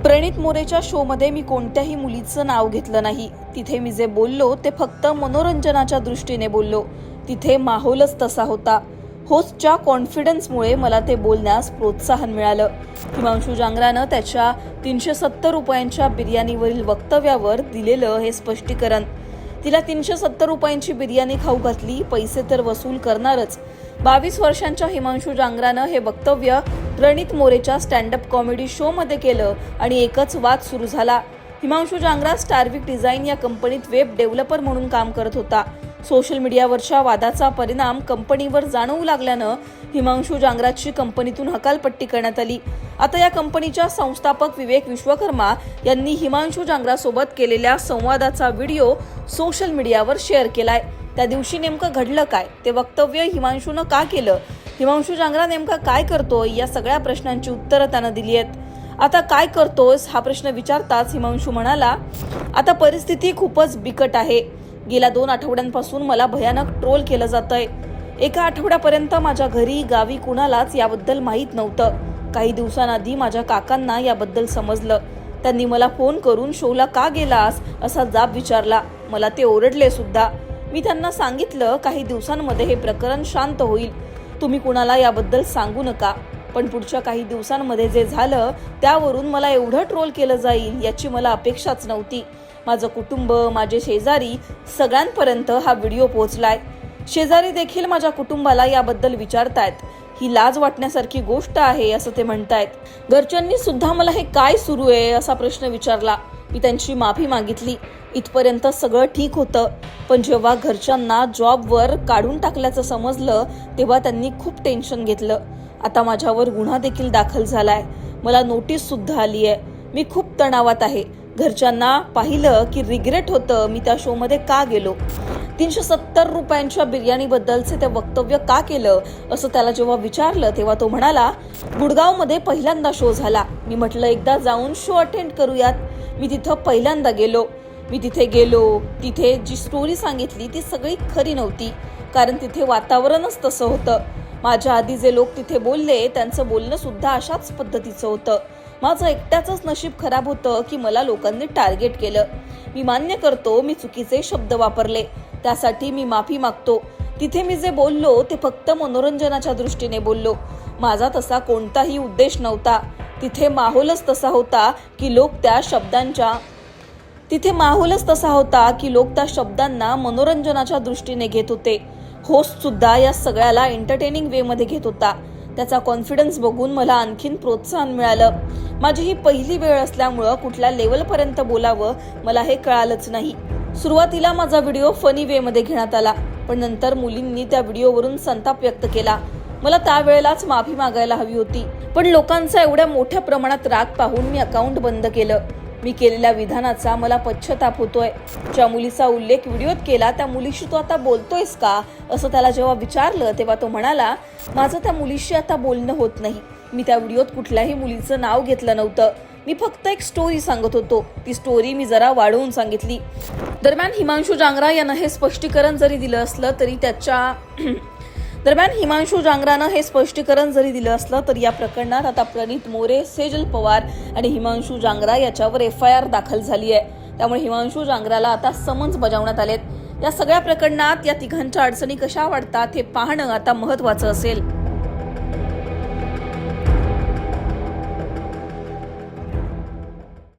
प्रणित मोरेच्या शोमध्ये मी कोणत्याही मुलीचं नाव घेतलं नाही. तिथे मी जे बोललो ते फक्त मनोरंजनाच्या दृष्टीने बोललो. तिथे माहोलच तसा होता. होस्टच्या कॉन्फिडन्समुळे मला ते बोलण्यास प्रोत्साहन मिळालं. हिमांशू जांगरानं त्याच्या 370 रुपयांच्या बिर्याणीवरील वक्तव्यावर दिलेलं हे स्पष्टीकरण. तिला 370 रुपयांची बिर्याणी खाऊ घातली, पैसे तर वसूल करणारच. 22 वर्षांच्या हिमांशू जांगरानं हे वक्तव्य प्रणित मोरेच्या स्टँडअप कॉमेडी शो मध्ये केलं आणि एकच वाद सुरू झाला. हिमांशू जांगरा स्टारविक डिझाईन या कंपनीत वेब डेव्हलपर म्हणून काम करत होता. सोशल मीडियावरच्या वादाचा परिणाम कंपनीवर जाणवू लागल्यानं हिमांशू जांगराची कंपनीतून हकालपट्टी करण्यात आली. आता या कंपनीच्या संस्थापक विवेक विश्वकर्मा यांनी हिमांशू जांगरासोबत केलेल्या संवादाचा व्हिडिओ सोशल मीडियावर शेअर केलाय. त्या दिवशी नेमकं घडलं काय, ते वक्तव्य हिमांशूनं का केलं, हिमांशू जांगरा नेमका काय करतोय, या सगळ्या प्रश्नांची उत्तरं त्यानं दिली आहेत. आता काय करतोस हा प्रश्न विचारताच हिमांशू म्हणाला, आता परिस्थिती खूपच बिकट आहे. गेल्या 2 आठवड्यांपासून मला भयानक ट्रोल केलं जातंय. एका आठवड्यापर्यंत माझ्या घरी गावी कुणालाच याबद्दल माहीत नव्हतं. काही दिवसांआधी माझ्या काकांना याबद्दल समजलं. त्यांनी मला फोन करून शोला का गेलास असा जाब विचारला. मला ते ओरडले सुद्धा. मी त्यांना सांगितलं काही दिवसांमध्ये हे प्रकरण शांत होईल, तुम्ही कुणाला याबद्दल सांगू नका. पण पुढच्या काही दिवसांमध्ये जे झालं त्यावरून मला एवढं ट्रोल केलं जाईल याची मला अपेक्षाच नव्हती. माझं कुटुंब, माझे शेजारी सगळ्यांपर्यंत हा व्हिडिओ पोहोचलाय. शेजारी देखील माझ्या कुटुंबाला याबद्दल विचारतायत. ही लाज वाटण्यासारखी गोष्ट आहे असं ते म्हणतायत. घरच्यांनी सुद्धा मला हे काय सुरू आहे असा प्रश्न विचारला. मी त्यांची माफी मागितली. इथपर्यंत सगळं ठीक होतं. पण जेव्हा घरच्यांना जॉबवर काढून टाकल्याचं समजलं तेव्हा त्यांनी खूप टेन्शन घेतलं. आता माझ्यावर गुन्हा देखील दाखल झालाय. मला नोटीस सुद्धा आली आहे. मी खूप तणावात आहे. घरच्यांना पाहिलं की रिग्रेट होतं मी त्या शो मध्ये का गेलो. 370 रुपयांच्या बिर्याणीबद्दलचे ते वक्तव्य का केलं असं त्याला जेव्हा विचारलं तेव्हा तो म्हणाला, गुडगावमध्ये पहिल्यांदा शो झाला. मी म्हटलं एकदा जाऊन शो अटेंड करूयात. मी तिथं पहिल्यांदा गेलो. मी तिथे गेलो. तिथे जी स्टोरी सांगितली ती सगळी खरी नव्हती, कारण तिथे वातावरणच तसं होतं. माझ्या आधी जे लोक तिथे बोलले त्यांचं बोलणं सुद्धा अशाच पद्धतीचं होतं. माझं एकट्याचंच नशीब खराब होतं की मला लोकांनी टार्गेट केलं. मी मान्य करतो मी चुकीचे शब्द वापरले, त्यासाठी मी माफी मागतो. तिथे मी जे बोललो ते फक्त मनोरंजनाच्या दृष्टीने बोललो. माझा तसा कोणताही उद्देश नव्हता. तिथे माहोलच तसा होता की लोक त्या शब्दांना मनोरंजनाच्या दृष्टीने घेत होते. होस्ट सुद्धा या सगळ्याला एंटरटेनिंग वे मध्ये घेत होता. त्याचा कॉन्फिडन्स बघून मला आणखीन प्रोत्साहन मिळालं. माझी ही पहिली वेळ असल्यामुळं कुठल्या लेवलपर्यंत बोलावं मला हे कळालंच नाही. सुरुवातीला माझा व्हिडिओ फनी वे मध्ये घेण्यात आला, पण नंतर मुलींनी त्या व्हिडिओवरून संताप व्यक्त केला. मला त्यावेळेलाच माफी मागायला हवी होती, पण लोकांचा एवढ्या मोठ्या प्रमाणात राग पाहून मी अकाउंट बंद केलं. मी केलेल्या विधानाचा मला पश्चाताप होतोय. ज्या मुलीचा उल्लेख व्हिडिओत केला त्या मुलीशी तू आता बोलतोयस का असं त्याला जेव्हा विचारलं तेव्हा तो म्हणाला, माझं त्या मुलीशी आता बोलणं होत नाही. मी त्या व्हिडिओत कुठल्याही मुलीचं नाव घेतलं नव्हतं. मी फक्त एक स्टोरी सांगत होतो. ती स्टोरी मी जरा वाढवून सांगितली. दरम्यान हिमांशू जांगरानं हे स्पष्टीकरण जरी दिलं असलं तरी या प्रकरणात आता प्रणित मोरे, सेजल पवार आणि हिमांशू जांगरा याच्यावर FIR दाखल झाली आहे. त्यामुळे हिमांशू जांगराला आता समन्स बजावण्यात आलेत. या सगळ्या प्रकरणात या तिघांच्या अडचणी कशा वाढतात हे पाहणं आता महत्त्वाचं असेल.